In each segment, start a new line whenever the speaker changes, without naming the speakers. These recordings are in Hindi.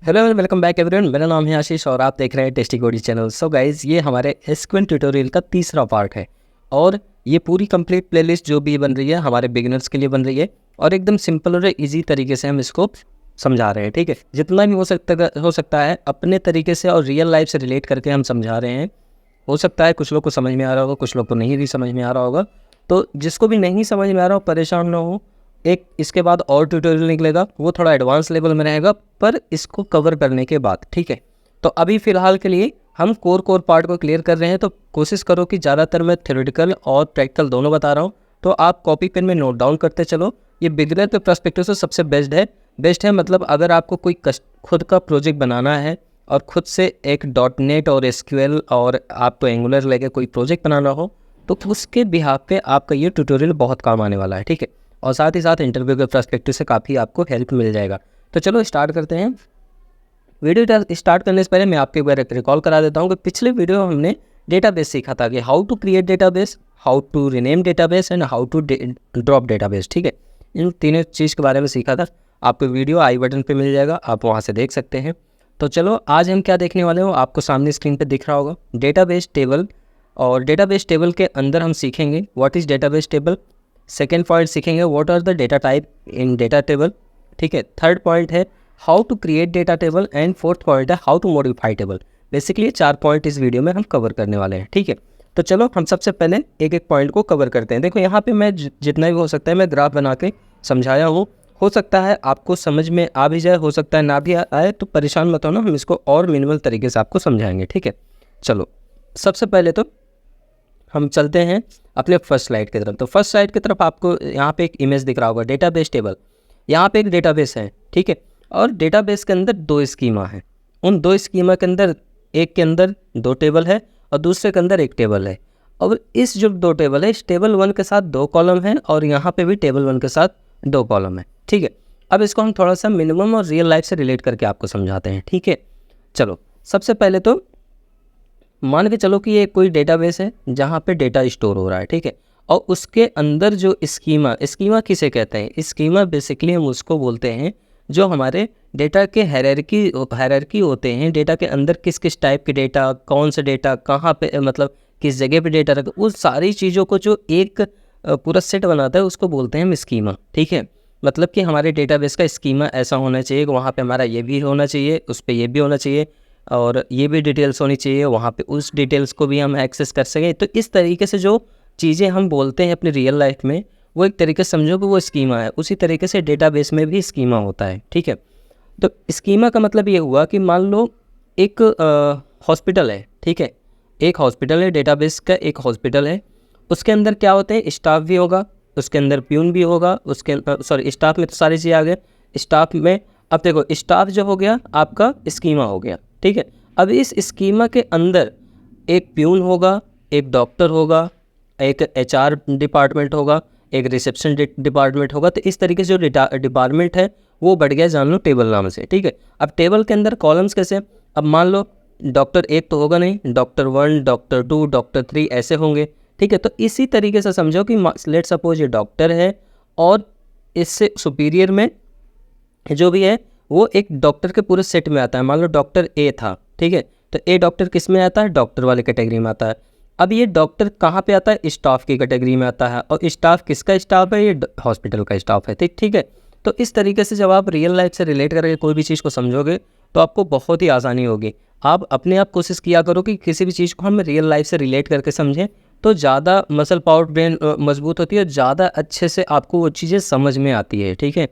Hello and welcome back everyone. मेरा नाम है आशीष और आप देख रहे हैं टेस्टी कोडी चैनल। सो गाइज, ये हमारे एसक्यूएल ट्यूटोरियल का तीसरा पार्ट है और ये पूरी कंप्लीट प्लेलिस्ट जो भी बन रही है हमारे बिगिनर्स के लिए बन रही है और एकदम सिंपल और इजी तरीके से हम इसको समझा रहे हैं। ठीक है, जितना भी हो सकता है अपने तरीके से और रियल लाइफ से रिलेट करके हम समझा रहे हैं। हो सकता है कुछ लोग को समझ में आ रहा होगा, कुछ लोग को नहीं भी समझ में आ रहा होगा। तो जिसको भी नहीं समझ में आ रहा हो परेशान ना हो, एक इसके बाद और ट्यूटोरियल निकलेगा, वो थोड़ा एडवांस लेवल में रहेगा पर इसको कवर करने के बाद। ठीक है, तो अभी फ़िलहाल के लिए हम कोर पार्ट को क्लियर कर रहे हैं। तो कोशिश करो कि ज़्यादातर मैं थ्योरेटिकल और प्रैक्टिकल दोनों बता रहा हूँ, तो आप कॉपी पेन में नोट डाउन करते चलो। ये बिगिनर के पर्सपेक्टिव से सबसे बेस्ट है। मतलब अगर आपको कोई खुद का प्रोजेक्ट बनाना है और खुद से एक .NET और SQL और आपको एंगुलर लेके कोई प्रोजेक्ट बनाना हो, तो उसके बिहाफ पे आपका ये ट्यूटोरियल बहुत काम आने वाला है। ठीक है, और साथ ही साथ इंटरव्यू के पर्सपेक्टिव से काफ़ी आपको हेल्प मिल जाएगा। तो चलो स्टार्ट करते हैं। वीडियो स्टार्ट करने से पहले मैं आपको एक बार रिकॉल करा देता हूँ कि पिछले वीडियो में हमने डेटाबेस सीखा था कि how to create database, how to rename database and how to drop database. ठीक है, इन तीनों चीज़ के बारे में सीखा था। आपको वीडियो आई बटन पे मिल जाएगा, आप वहाँ से देख सकते हैं। तो चलो आज हम क्या देखने वाले हो, आपको सामने स्क्रीन पे दिख रहा होगा डेटाबेस टेबल। और डेटाबेस टेबल के अंदर हम सीखेंगे what is database table. Second point सीखेंगे what are the data type in data table. ठीक है, थर्ड पॉइंट है how to create data table and fourth point है how to modify table. Basically ये 4 पॉइंट इस वीडियो में हम कवर करने वाले हैं। ठीक है, तो चलो हम सबसे पहले एक एक पॉइंट को कवर करते हैं। देखो यहाँ पे मैं जितना भी हो सकता है मैं ग्राफ बना के समझाया हूँ। हो सकता है आपको समझ में आ भी जाए, हो सकता है ना भी आए, तो परेशान मत होना, हम इसको और मिनिमल तरीके से आपको समझाएंगे। ठीक है, चलो सबसे पहले तो हम चलते हैं अपने फर्स्ट स्लाइड की तरफ। तो फर्स्ट स्लाइड की तरफ आपको यहाँ पे एक इमेज दिख रहा होगा डेटाबेस टेबल। यहाँ पे एक डेटाबेस है, ठीक है, और डेटाबेस के अंदर 2 स्कीमा है। उन 2 स्कीमा के अंदर एक के अंदर 2 टेबल है और दूसरे के अंदर 1 टेबल है। और इस जो 2 टेबल है, इस टेबल 1 के साथ 2 कॉलम है और यहाँ पे भी टेबल 1 के साथ 2 कॉलम है। ठीक है, अब इसको हम थोड़ा सा मिनिमम और रियल लाइफ से रिलेट करके आपको समझाते हैं। ठीक है, चलो सबसे पहले तो मान के चलो कि ये कोई डेटाबेस है जहाँ पे डेटा स्टोर हो रहा है। ठीक है, और उसके अंदर जो स्कीमा किसे कहते हैं? स्कीमा बेसिकली हम उसको बोलते हैं जो हमारे डेटा के हायरार्की होते हैं। डेटा के अंदर किस किस टाइप के डेटा, कौन से डेटा कहाँ पे, मतलब किस जगह पे डेटा रखा, उस सारी चीज़ों को जो एक पूरा सेट बनाता है उसको बोलते हैं हम स्कीमा। ठीक है, मतलब कि हमारे डेटाबेस का स्कीमा ऐसा होना चाहिए कि वहाँ पे हमारा ये भी होना चाहिए, उस पर ये भी होना चाहिए और ये भी डिटेल्स होनी चाहिए, वहाँ पे उस डिटेल्स को भी हम एक्सेस कर सकें। तो इस तरीके से जो चीज़ें हम बोलते हैं अपनी रियल लाइफ में, वो एक तरीके से समझो कि वो स्कीमा है। उसी तरीके से डेटाबेस में भी स्कीमा होता है। ठीक है, तो स्कीमा का मतलब ये हुआ कि मान लो एक हॉस्पिटल है। ठीक है, एक हॉस्पिटल है, डेटाबेस का एक हॉस्पिटल है। उसके अंदर क्या होते हैं, स्टाफ भी होगा, उसके अंदर प्यून भी होगा, उसके स्टाफ में तो सारी चीज़ें आ गए। स्टाफ में अब देखो, स्टाफ जो हो गया आपका स्कीमा हो गया। ठीक है, अब इस स्कीमा के अंदर एक प्यून होगा, एक डॉक्टर होगा, एक HR डिपार्टमेंट होगा, एक रिसेप्शन डिपार्टमेंट होगा। तो इस तरीके से जो डिपार्टमेंट है वो बढ़ गया, जान लो टेबल नाम से। ठीक है, अब टेबल के अंदर कॉलम्स कैसे? अब मान लो डॉक्टर 1 तो होगा नहीं, डॉक्टर 1, डॉक्टर 2, डॉक्टर 3 ऐसे होंगे। ठीक है, तो इसी तरीके से समझो कि लेट सपोज ये डॉक्टर है और इससे सुपीरियर में जो भी है वो एक डॉक्टर के पूरे सेट में आता है। मान लो डॉक्टर A था। ठीक है, तो A डॉक्टर किस में आता है? डॉक्टर वाले कैटेगरी में आता है। अब ये डॉक्टर कहाँ पे आता है? स्टाफ की कैटेगरी में आता है। और स्टाफ किसका स्टाफ है? ये हॉस्पिटल का स्टाफ है। ठीक है, तो इस तरीके से जब आप रियल लाइफ से रिलेट करके कोई भी चीज़ को समझोगे तो आपको बहुत ही आसानी होगी। आप अपने आप कोशिश किया करो कि किसी भी चीज़ को हम रियल लाइफ से रिलेट करके समझें, तो ज़्यादा मसल पावर ब्रेन मजबूत होती है, ज़्यादा अच्छे से आपको वो चीज़ें समझ में आती है। ठीक है,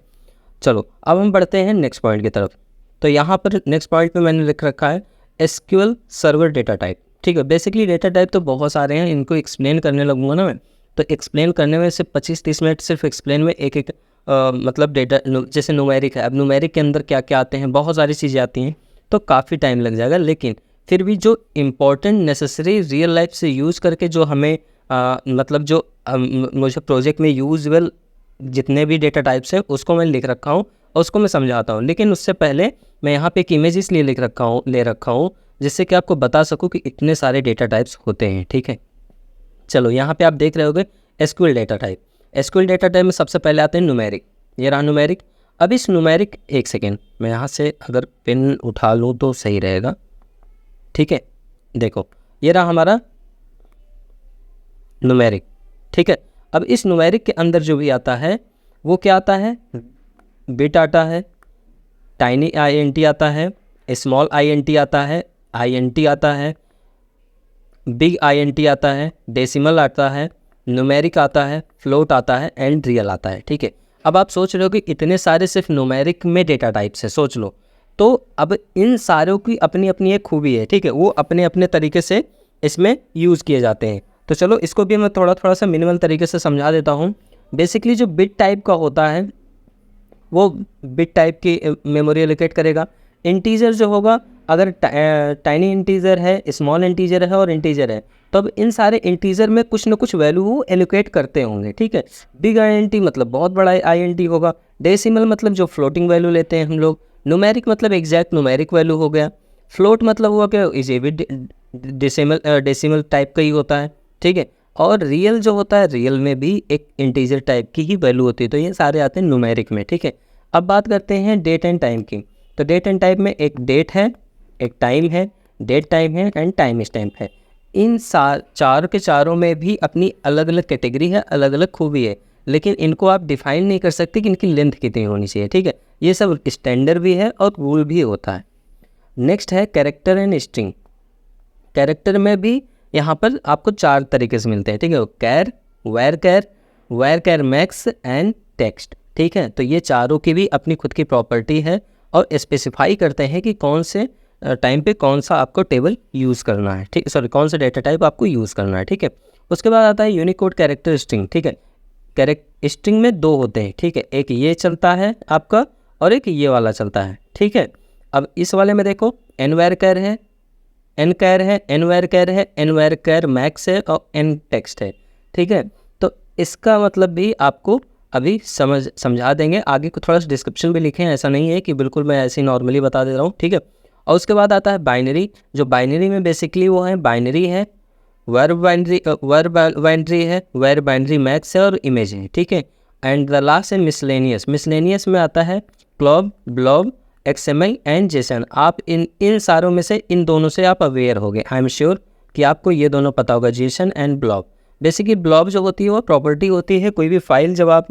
चलो अब हम बढ़ते हैं नेक्स्ट पॉइंट की तरफ। तो यहाँ पर नेक्स्ट पॉइंट पे मैंने लिख रखा है SQL सर्वर डेटा टाइप। ठीक है, बेसिकली डेटा टाइप तो बहुत सारे हैं, इनको एक्सप्लेन करने लगूंगा ना मैं, तो एक्सप्लेन करने में सिर्फ 25-30 मिनट सिर्फ एक्सप्लेन में एक एक मतलब डेटा, जैसे न्यूमेरिक है, अब न्यूमेरिक के अंदर क्या क्या आते हैं, बहुत सारी चीज़ें आती हैं, तो काफ़ी टाइम लग जाएगा। लेकिन फिर भी जो इम्पोर्टेंट नेसेसरी रियल लाइफ से यूज़ करके जो हमें मतलब जो मुझे प्रोजेक्ट में यूजल जितने भी डेटा टाइप्स हैं उसको मैं लिख रखा हूँ और उसको मैं समझाता हूँ। लेकिन उससे पहले मैं यहाँ पे एक इमेज इसलिए ले रखा हूँ जिससे कि आपको बता सकूँ कि इतने सारे डेटा टाइप्स होते हैं। ठीक है, चलो यहाँ पे आप देख रहे होगे SQL data type. SQL data type में सबसे पहले आते हैं न्यूमेरिक। ये रहा न्यूमेरिक। अब इस न्यूमेरिक, एक सेकेंड मैं यहाँ से अगर पेन उठा लूँ तो सही रहेगा, ठीक है। देखो ये रहा हमारा न्यूमेरिक, ठीक है। अब इस न्यूमेरिक के अंदर जो भी आता है वो क्या आता है, बिट आता है, टाइनी INT आता है, स्मॉल INT आता है, INT आता है, बिग INT आता है, डेसिमल आता है, न्यूमेरिक आता है, फ्लोट आता है एंड रियल आता है, ठीक है। अब आप सोच रहे हो कि इतने सारे सिर्फ न्यूमेरिक में डेटा टाइप्स है, सोच लो। तो अब इन सारों की अपनी अपनी एक खूबी है, ठीक है, वो अपने अपने तरीके से इसमें यूज़ किए जाते हैं। तो चलो इसको भी मैं थोड़ा सा मिनिमल तरीके से समझा देता हूँ। बेसिकली जो बिट टाइप का होता है वो बिट टाइप की मेमोरी एलोकेट करेगा। इंटीजर जो होगा, अगर टाइनी इंटीजर है, स्मॉल इंटीजर है और इंटीजर है, तो अब इन सारे इंटीजर में कुछ ना कुछ वैल्यू वो एलोकेट करते होंगे, ठीक है। बिग INT मतलब बहुत बड़ा INT होगा, डेसिमल मतलब जो फ्लोटिंग वैल्यू लेते हैं हम लोग, न्यूमेरिक मतलब एग्जैक्ट न्यूमेरिक वैल्यू हो गया, फ्लोट मतलब हुआ क्या, इज ए भी डेसिमल टाइप का ही होता है, ठीक है। और रियल जो होता है, रियल में भी एक इंटीजर टाइप की ही वैल्यू होती है। तो ये सारे आते हैं न्यूमेरिक में, ठीक है। अब बात करते हैं डेट एंड टाइम की। तो डेट एंड टाइम में एक डेट है, एक टाइम है, डेट टाइम है एंड टाइम स्टैम्प है। इन चार के चारों में भी अपनी अलग अलग कैटेगरी है, अलग अलग खूबी है, लेकिन इनको आप डिफाइन नहीं कर सकते कि इनकी लेंथ कितनी होनी चाहिए, ठीक है। ये सब स्टैंडर्ड भी है और रूल भी होता है। नेक्स्ट है कैरेक्टर एंड स्ट्रिंग। कैरेक्टर में भी यहाँ पर आपको 4 तरीके से मिलते हैं, ठीक है। Char, varchar max and text, ठीक है। तो ये चारों की भी अपनी खुद की प्रॉपर्टी है और स्पेसिफाई करते हैं कि कौन से टाइम पे कौन सा आपको टेबल यूज़ करना है, ठीक, सॉरी कौन सा डेटा टाइप आपको यूज़ करना है, ठीक है। उसके बाद आता है यूनिकोड कैरेक्टर स्ट्रिंग, ठीक है। स्ट्रिंग में 2 होते हैं, ठीक है, एक ये चलता है आपका और एक ये वाला चलता है, ठीक है। अब इस वाले में देखो एन वेर कैर है, एन कैर है, एन वेर कैर है, एन वेर कैर मैक्स है और एन टेक्स्ट है, ठीक है। तो इसका मतलब भी आपको अभी समझा देंगे, आगे को थोड़ा सा डिस्क्रिप्शन भी लिखे हैं, ऐसा नहीं है कि बिल्कुल मैं ऐसे ही नॉर्मली बता दे रहा हूँ, ठीक है। और उसके बाद आता है बाइनरी। जो बाइनरी में बेसिकली वो है, बाइनरी है, वर्ब बाइनरी है, वेर बाइनरी मैक्स है और इमेज है, ठीक है। एंड द लास्ट है मिसलेनियस। मिसलेनियस में आता है क्लॉब, ब्लॉब, XML एंड जेसन। आप इन सारों में से इन दोनों से आप अवेयर होंगे, आई एम श्योर कि आपको ये दोनों पता होगा, Jason and blob. Basically blob जो होती है वो प्रॉपर्टी होती है, कोई भी फाइल जब आप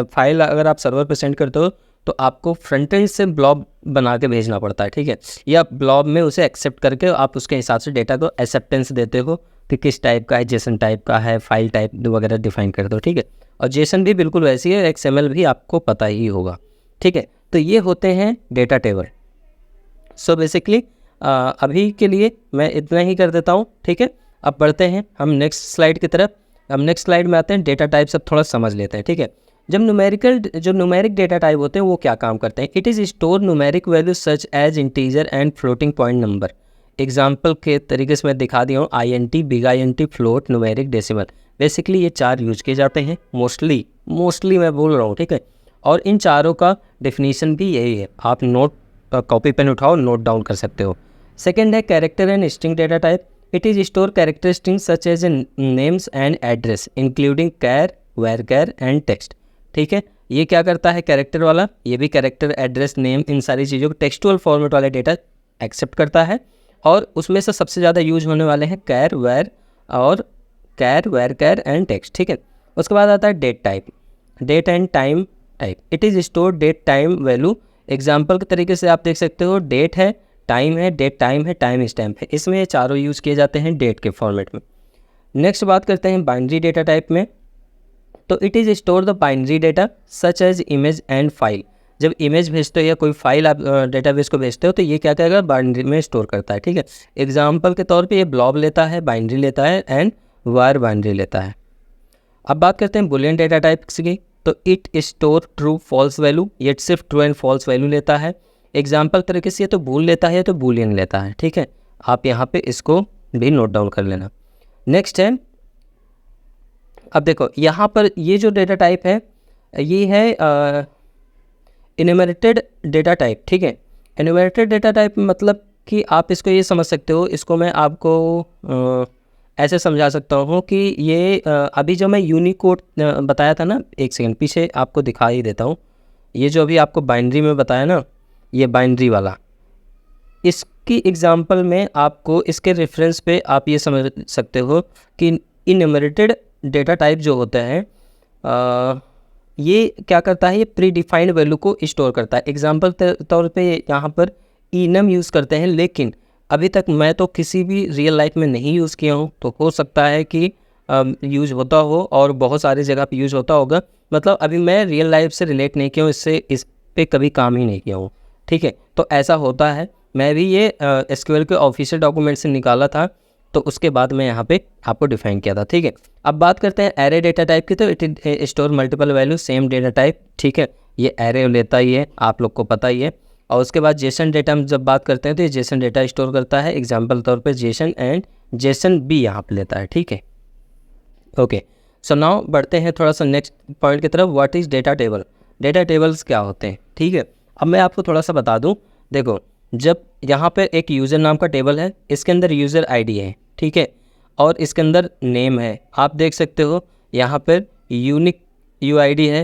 फाइल अगर आप सर्वर पर सेंड करते हो तो आपको फ्रंट एंड से ब्लॉब बना के भेजना पड़ता है, ठीक है। या ब्लॉब में उसे एक्सेप्ट करके आप उसके हिसाब से डेटा को एक्सेप्टेंस देते हो कि किस टाइप का है, जेसन टाइप का है, फाइल टाइप वगैरह डिफाइन करते हो, ठीक है। और जेसन भी बिल्कुल वैसी है, XML भी आपको पता ही होगा, ठीक है। तो ये होते हैं डेटा टेबल। सो बेसिकली अभी के लिए मैं इतना ही कर देता हूँ, ठीक है। अब बढ़ते हैं हम नेक्स्ट स्लाइड की तरफ। हम नेक्स्ट स्लाइड में आते हैं, डेटा टाइप सब थोड़ा समझ लेते हैं, ठीक है। जब न्यूमेरिक डेटा टाइप होते हैं वो क्या काम करते हैं, it is store numeric value such as integer and floating point number. Example के तरीके से मैं दिखा दिया हूँ, INT, big INT, float, numeric, decimal. Basically ये 4 यूज किए जाते हैं मोस्टली मैं बोल रहा हूँ, ठीक है। और इन चारों का डेफिनेशन भी यही है, आप नोट कॉपी पेन उठाओ, नोट डाउन कर सकते हो। सेकेंड है character and string data type. It is store character string such as names and address including char, varchar and text, ठीक है। ये क्या करता है कैरेक्टर वाला, ये भी कैरेक्टर, एड्रेस, नेम, इन सारी चीज़ों को टेक्सचुअल फॉर्मेट वाले डेटा एक्सेप्ट करता है। और उसमें से सबसे ज़्यादा यूज होने वाले हैं char, varchar and text, ठीक है। उसके बाद आता है date type, date and time type. It is store date time value. Example के तरीके से आप देख सकते हो, डेट है, टाइम है, डेट टाइम है, टाइम स्टैम्प है। इसमें ये चारों यूज़ किए जाते हैं डेट के फॉर्मेट में। नेक्स्ट बात करते हैं बाइनरी डेटा टाइप में। तो it is store the binary data such as image and file. जब इमेज भेजते हो या कोई फाइल आप डेटाबेस को भेजते हो तो ये क्या करेगा, बाइनरी में स्टोर करता है, ठीक है। एग्जाम्पल के तौर पे ये ब्लॉब लेता है, बाइनरी लेता है एंड वार बाइनरी लेता है। अब बात करते हैं बुलियन डेटा टाइप्स की। तो it store true false value, ये सिर्फ ट्रू एंड फॉल्स वैल्यू लेता है। एग्जाम्पल तरीके से ये तो बूल लेता है या तो बुलियन लेता है, ठीक है। आप यहाँ पे इसको भी नोट डाउन कर लेना। नेक्स्ट है, अब देखो यहाँ पर ये जो डेटा टाइप है ये है इन्यूमरेटेड डेटा टाइप, ठीक है। इन्यूमरेटेड डेटा टाइप मतलब कि आप इसको ये समझ सकते हो, इसको मैं आपको ऐसे समझा सकता हूँ कि ये अभी जो मैं यूनिकोड बताया था ना, एक सेकंड पीछे आपको दिखा ही देता हूँ। ये जो अभी आपको बाइनरी में बताया ना, ये बाइनरी वाला, इसकी एग्जांपल में आपको इसके रेफरेंस पे आप ये समझ सकते हो कि इनन्यूमरेटेड डेटा टाइप जो होता है ये क्या करता है, ये प्री डिफाइंड वैल्यू को स्टोर करता है। एग्जांपल तौर पे यहाँ पर इनम यूज़ करते हैं, लेकिन अभी तक मैं तो किसी भी रियल लाइफ में नहीं यूज़ किया हूँ, तो हो सकता है कि यूज़ होता हो और बहुत सारी जगह पे यूज़ होता होगा। मतलब अभी मैं रियल लाइफ से रिलेट नहीं किया हूँ, इससे इस पे कभी काम ही नहीं किया हूँ, ठीक है। तो ऐसा होता है, मैं भी ये एसक्यूएल के ऑफिशियल डॉक्यूमेंट से निकाला था, तो उसके बाद मैं यहाँ पे आपको डिफाइन किया था, ठीक है। अब बात करते हैं एरे डेटा टाइप की, तो it store multiple value same data type, ठीक है। ये एरे लेता ही है, आप लोग को पता ही है। और उसके बाद जेसन डेटा हम जब बात करते हैं तो ये जेसन डेटा स्टोर करता है, एग्जाम्पल तौर पर जेसन एंड जेसन भी यहाँ पर लेता है, ठीक है। ओके, सो नाउ बढ़ते हैं थोड़ा सा नेक्स्ट पॉइंट की तरफ। What is data table, data tables क्या होते हैं, ठीक है। अब मैं आपको थोड़ा सा बता दूं, देखो जब यहाँ पर एक यूज़र नाम का टेबल है, इसके अंदर यूज़र आईडी है, ठीक है, और इसके अंदर नेम है, आप देख सकते हो यहाँ पर यूनिक यूआईडी है।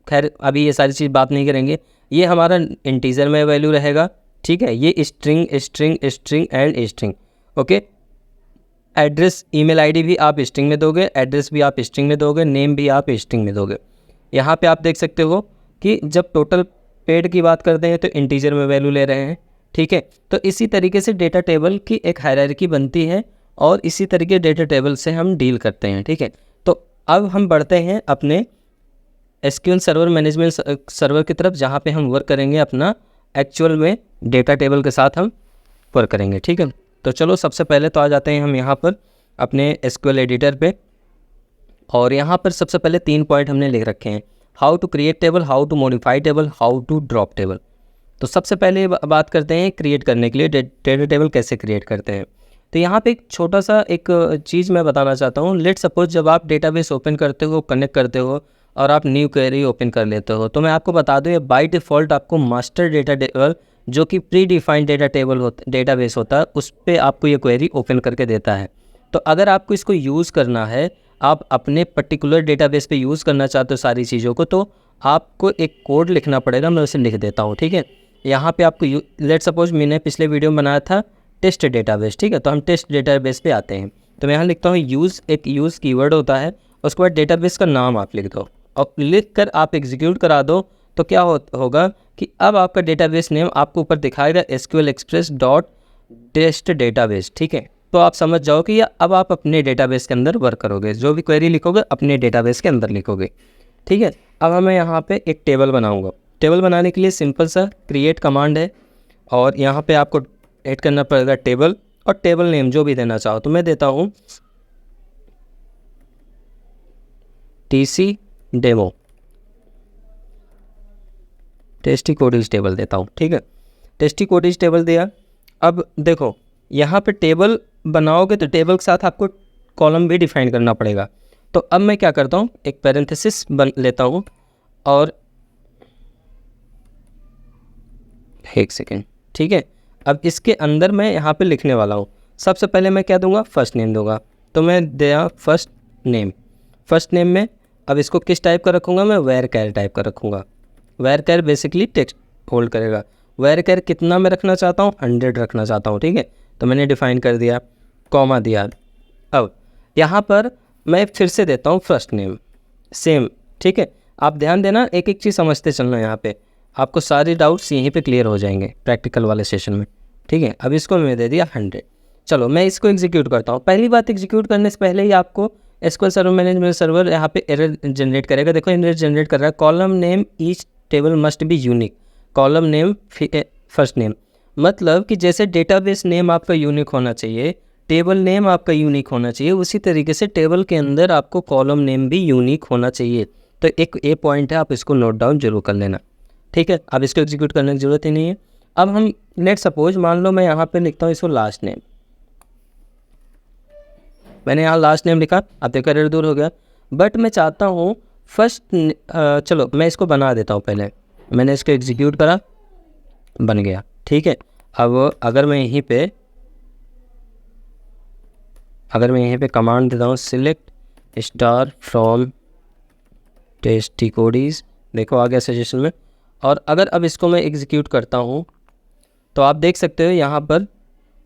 खैर अभी ये सारी चीज़ बात नहीं करेंगे, ये हमारा इंटीजर में वैल्यू रहेगा, ठीक है। ये string string string and string, okay. Address email ID भी आप स्ट्रिंग में दोगे, एड्रेस भी आप स्ट्रिंग में दोगे, नेम भी आप स्ट्रिंग में दोगे। यहाँ पे आप देख सकते हो कि जब टोटल पेड की बात करते हैं तो इंटीजर में वैल्यू ले रहे हैं, ठीक है। तो इसी तरीके से डेटा टेबल की एक हायरार्की बनती है और इसी तरीके डेटा टेबल से हम डील करते हैं, ठीक है। तो अब हम बढ़ते हैं अपने एसक्यूएल सर्वर मैनेजमेंट सर्वर की तरफ, जहाँ पे हम वर्क करेंगे अपना एक्चुअल में डेटा टेबल के साथ हम वर्क करेंगे, ठीक है। तो चलो सबसे पहले तो आ जाते हैं हम यहाँ पर अपने एसक्यूएल एडिटर पे, और यहाँ पर सबसे पहले 3 पॉइंट हमने लिख रखे हैं, how to create table, how to modify table, how to drop table. तो सबसे पहले बात करते हैं क्रिएट करने के लिए डेटा टेबल कैसे क्रिएट करते हैं। तो यहाँ पे एक छोटा सा एक चीज़ मैं बताना चाहता हूँ। लेट सपोज जब आप डेटाबेस ओपन करते हो, कनेक्ट करते हो और आप न्यू क्वेरी ओपन कर लेते हो, तो मैं आपको बता दूँ ये बाय डिफ़ॉल्ट आपको मास्टर डेटा टेबल जो कि प्री डिफाइंड डेटा टेबल होता डेटाबेस होता है उस पर आपको ये क्वेरी ओपन करके देता है। तो अगर आपको इसको यूज़ करना है, आप अपने पर्टिकुलर डेटाबेस पे यूज़ करना चाहते हो सारी चीज़ों को, तो आपको एक कोड लिखना पड़ेगा, मैं उसे लिख देता हूँ, ठीक है। यहाँ पे आपको लेट सपोज मैंने पिछले वीडियो में बनाया था टेस्ट डेटाबेस, ठीक है। तो हम टेस्ट डेटाबेस पे आते हैं, तो मैं यहाँ लिखता हूँ यूज़, एक यूज़ कीवर्ड होता है, उसके बाद डेटाबेस का नाम आप लिख दो और लिख कर आप एग्जीक्यूट करा दो। तो क्या होगा कि अब आपका डेटाबेस नेम आपको ऊपर दिखाएगा SQL Express dot test database, ठीक है। तो आप समझ जाओ कि अब आप अपने डेटाबेस के अंदर वर्क करोगे, जो भी क्वेरी लिखोगे अपने डेटाबेस के अंदर लिखोगे, ठीक है। अब मैं यहाँ पे एक टेबल बनाऊँगा। टेबल बनाने के लिए सिंपल सा क्रिएट कमांड है और यहाँ पे आपको ऐड करना पड़ेगा टेबल और टेबल नेम जो भी देना चाहो। तो मैं देता हूँ TC demo, tasty codies table देता हूँ, ठीक है। टेस्टी कोडीज टेबल दिया। अब देखो यहाँ पे टेबल बनाओगे तो टेबल के साथ आपको कॉलम भी डिफाइन करना पड़ेगा। तो अब मैं क्या करता हूँ, एक पैरेंथेसिस बन लेता हूँ और एक सेकेंड, ठीक है। अब इसके अंदर मैं यहाँ पे लिखने वाला हूँ। सबसे पहले मैं क्या दूंगा, फर्स्ट नेम दूंगा। तो मैं दिया फर्स्ट नेम। फर्स्ट नेम में अब इसको किस टाइप का रखूँगा, मैं वेर कैर टाइप का रखूँगा। Var char basically text hold करेगा। वेर कैर कितना मैं रखना चाहता हूँ, 100 रखना चाहता हूँ, ठीक है। तो मैंने डिफाइन कर दिया, कॉमा दिया। अब यहाँ पर मैं फिर से देता हूँ फर्स्ट नेम सेम, ठीक है। आप ध्यान देना, एक एक चीज़ समझते चलना, यहाँ पे आपको सारे डाउट्स यहीं पे क्लियर हो जाएंगे प्रैक्टिकल वाले सेशन में, ठीक है। अब इसको मैं दे दिया 100। चलो मैं इसको एग्जीक्यूट करता हूँ। पहली बात, एग्जीक्यूट करने से पहले ही आपको एसक्यूएल सर्वर मैनेजमेंट सर्वर यहाँ पे एरर जनरेट करेगा। देखो एरर जनरेट कर रहा है, column name each table must be unique, column name first name. मतलब कि जैसे डेटाबेस नेम आपका यूनिक होना चाहिए, टेबल नेम आपका यूनिक होना चाहिए, उसी तरीके से टेबल के अंदर आपको कॉलम नेम भी यूनिक होना चाहिए। तो एक ए पॉइंट है, आप इसको नोट डाउन जरूर कर लेना, ठीक है। अब इसको एग्जीक्यूट करने की ज़रूरत ही नहीं है। अब हम लेट सपोज मान लो मैं यहाँ पे लिखता हूँ इसको लास्ट नेम। मैंने यहाँ लास्ट नेम लिखा, अब देखो एरर दूर हो गया। बट मैं चाहता हूँ फर्स्ट, चलो मैं इसको बना देता हूँ। पहले मैंने इसको एग्जीक्यूट करा, बन गया, ठीक है। अब अगर मैं यहीं पे कमांड देता हूँ select star from tasty codies, देखो आ गया सजेशन में। और अगर अब इसको मैं एग्जीक्यूट करता हूँ तो आप देख सकते हो यहाँ पर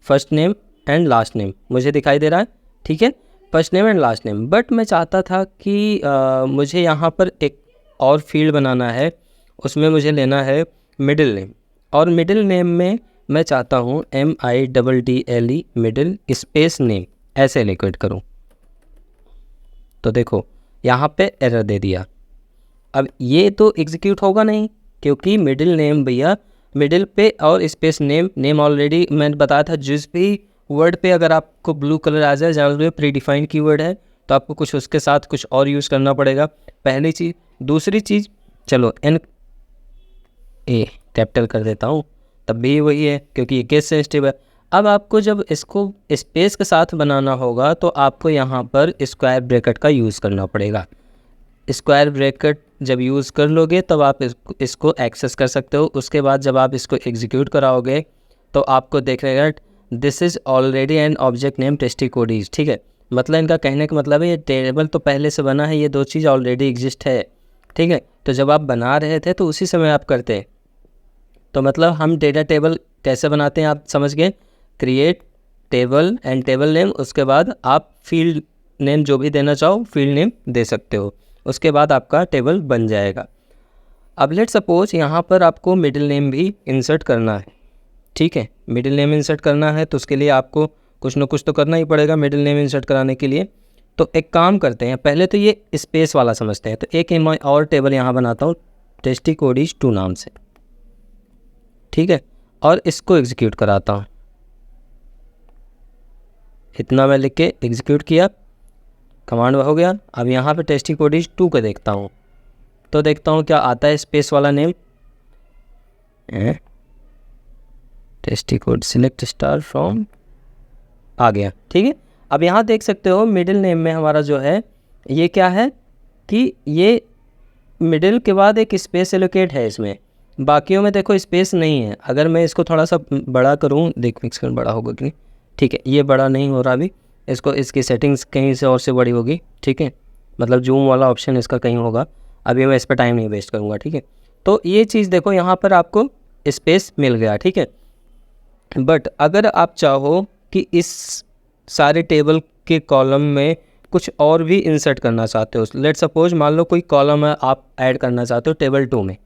first name and last name मुझे दिखाई दे रहा है, ठीक है, first name and last name. But मैं चाहता था कि मुझे यहाँ पर एक और फील्ड बनाना है, उसमें मुझे लेना है मिडिल नेम, और मिडिल नेम में मैं चाहता हूँ MIDDLE मिडिल स्पेस नेम ऐसे लिक्विड करूँ। तो देखो यहाँ पे एरर दे दिया। अब ये तो एग्जीक्यूट होगा नहीं, क्योंकि मिडिल नेम भैया मिडिल पे और स्पेस नेम ऑलरेडी मैंने बताया था। जिस भी वर्ड पे अगर आपको ब्लू कलर आ जाए जान लो प्री डिफाइंड कीवर्ड है, तो आपको कुछ उसके साथ कुछ और यूज़ करना पड़ेगा, पहली चीज़। दूसरी चीज़, चलो N A कैपिटल कर देता हूँ, तब भी वही है क्योंकि ये केस सेंसिटिव है। अब आपको जब इसको स्पेस के साथ बनाना होगा तो आपको यहाँ पर स्क्वायर ब्रैकेट का यूज़ करना पड़ेगा। स्क्वायर ब्रैकेट जब यूज़ कर लोगे तब आप इसको एक्सेस कर सकते हो। उसके बाद जब आप इसको एग्जीक्यूट कराओगे तो आपको देखेगा this is already an object name टेस्टिकोडीज, ठीक है। मतलब इनका कहने का मतलब है ये टेबल तो पहले से बना है, ये दो चीज़ ऑलरेडी एग्जिस्ट है, ठीक है। तो जब आप बना रहे थे तो उसी समय आप करते हैं। तो मतलब हम डेटा टेबल कैसे बनाते हैं आप समझ गए, create table and table name, उसके बाद आप फील्ड नेम जो भी देना चाहो फील्ड नेम दे सकते हो, उसके बाद आपका टेबल बन जाएगा। अब लेट सपोज यहाँ पर आपको मिडिल नेम भी इंसर्ट करना है, ठीक है। मिडिल नेम इंसर्ट करना है तो उसके लिए आपको कुछ ना कुछ तो करना ही पड़ेगा मिडिल नेम इंसर्ट कराने के लिए। तो एक काम करते हैं, पहले तो ये स्पेस वाला समझते हैं। तो एक मैं और टेबल यहाँ बनाता हूँ टेस्टिकोडीज2 नाम से, ठीक है, और इसको एग्जीक्यूट कराता हूँ। इतना मैं लिख के एग्जीक्यूट किया, कमांड हो गया। अब यहाँ पे टेस्टिकोडीज2 का देखता हूँ, तो देखता हूँ क्या आता है स्पेस वाला नेम, टेस्टिकोड सिलेक्ट स्टार फ्रॉम, आ गया, ठीक है। अब यहाँ देख सकते हो मिडिल नेम में हमारा जो है ये क्या है कि ये मिडिल के बाद एक स्पेस एलोकेट है इसमें, बाकियों में देखो स्पेस नहीं है। अगर मैं इसको थोड़ा सा बड़ा करूँ, देख मिक्स कर बड़ा होगा कि नहीं, ठीक है, ये बड़ा नहीं हो रहा अभी, इसको इसकी सेटिंग्स कहीं से और से बड़ी होगी, ठीक है, मतलब जूम वाला ऑप्शन इसका कहीं होगा, अभी मैं इस पर टाइम नहीं वेस्ट करूँगा, ठीक है। तो ये चीज़ देखो यहाँ पर आपको स्पेस मिल गया, ठीक है। बट अगर आप चाहो कि इस सारे टेबल के कॉलम में कुछ और भी इंसर्ट करना चाहते हो, लेट सपोज मान लो कोई कॉलम है आप ऐड करना चाहते हो टेबल 2 में,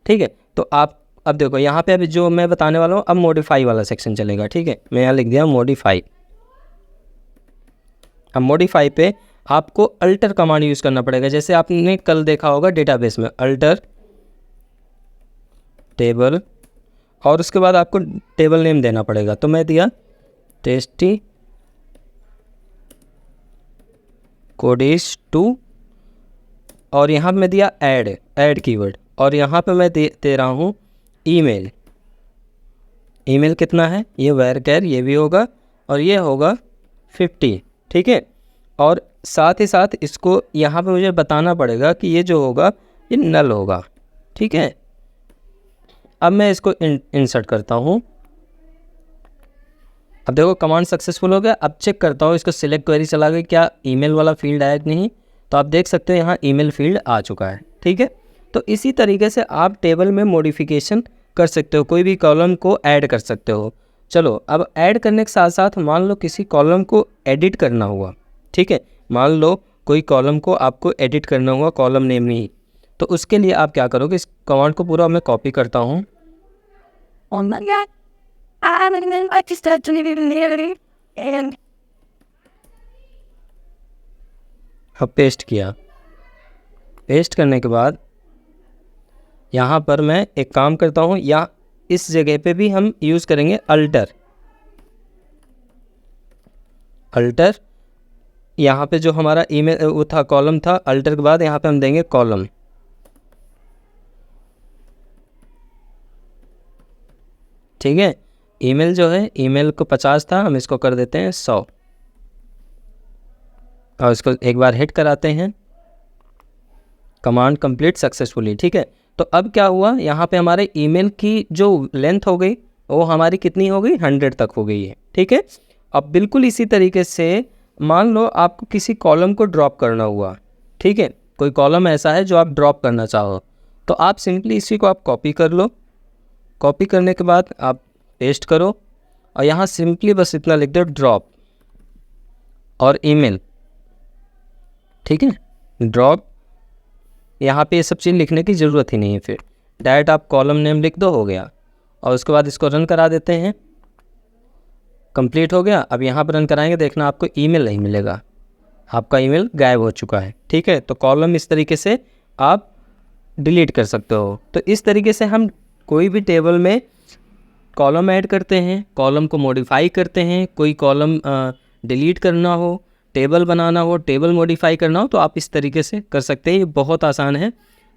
ठीक है। तो आप अब देखो यहाँ पे अभी जो मैं बताने वाला हूँ अब मॉडिफाई वाला सेक्शन चलेगा, ठीक है। मैं यहाँ लिख दिया मॉडिफाई। अब मॉडिफाई पे आपको अल्टर कमांड यूज़ करना पड़ेगा, जैसे आपने कल देखा होगा डेटाबेस में अल्टर टेबल, और उसके बाद आपको टेबल नेम देना पड़ेगा। तो मैं दिया टेस्टिकोडीज2, और यहाँ पे मैं दिया ऐड कीवर्ड, और यहाँ पे मैं दे रहा हूँ ईमेल। ईमेल कितना है, ये वैरकैर ये भी होगा और ये होगा 50, ठीक है। और साथ ही साथ इसको यहाँ पे मुझे बताना पड़ेगा कि ये जो होगा ये नल होगा, ठीक है। अब मैं इसको इंसर्ट करता हूँ। अब देखो कमांड सक्सेसफुल हो गया। अब चेक करता हूँ इसको सिलेक्ट क्वेरी चला गई क्या ईमेल वाला फील्ड आया कि नहीं, तो आप देख सकते हो यहाँ ईमेल फील्ड आ चुका है, ठीक है। तो इसी तरीके से आप टेबल में मॉडिफिकेशन कर सकते हो, कोई भी कॉलम को ऐड कर सकते हो। चलो अब ऐड करने के साथ साथ मान लो किसी कॉलम को एडिट करना हुआ, ठीक है, मान लो कोई कॉलम को आपको एडिट करना हुआ कॉलम नेम नहीं, तो उसके लिए आप क्या करोगे, इस कमांड को पूरा मैं कॉपी करता हूँ अब पेस्ट किया। पेस्ट करने के बाद यहाँ पर मैं एक काम करता हूँ, या इस जगह पे भी हम यूज़ करेंगे अल्टर। यहाँ पे जो हमारा ईमेल वो था कॉलम था, अल्टर के बाद यहाँ पे हम देंगे कॉलम, ठीक है। ईमेल जो है ईमेल को 50 था, हम इसको कर देते हैं 100, और इसको एक बार हिट कराते हैं, कमांड कंप्लीट सक्सेसफुली, ठीक है। तो अब क्या हुआ, यहाँ पे हमारे ईमेल की जो लेंथ हो गई वो हमारी कितनी हो गई, 100 तक हो गई है, ठीक है। अब बिल्कुल इसी तरीके से मान लो आपको किसी कॉलम को ड्रॉप करना हुआ, ठीक है, कोई कॉलम ऐसा है जो आप ड्रॉप करना चाहो, तो आप सिंपली इसी को आप कॉपी कर लो। कॉपी करने के बाद आप पेस्ट करो और यहाँ सिंपली बस इतना लिख दो ड्रॉप और ईमेल। ठीक है, ड्रॉप। यहाँ पे ये सब चीज़ लिखने की ज़रूरत ही नहीं है, फिर डायरेक्ट आप कॉलम नेम लिख दो, हो गया। और उसके बाद इसको रन करा देते हैं। कंप्लीट हो गया। अब यहाँ पर रन कराएंगे, देखना आपको ईमेल नहीं मिलेगा, आपका ईमेल गायब हो चुका है। ठीक है, तो कॉलम इस तरीके से आप डिलीट कर सकते हो। तो इस तरीके से हम कोई भी टेबल में कॉलम ऐड करते हैं, कॉलम को मॉडिफाई करते हैं। कोई कॉलम डिलीट करना हो, टेबल बनाना हो, टेबल मॉडिफाई करना हो, तो आप इस तरीके से कर सकते हैं। ये बहुत आसान है।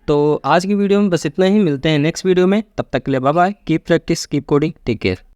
तो आज की वीडियो में बस इतना ही, मिलते हैं नेक्स्ट वीडियो में। तब तक के लिए bye bye, keep practice, keep coding, take care.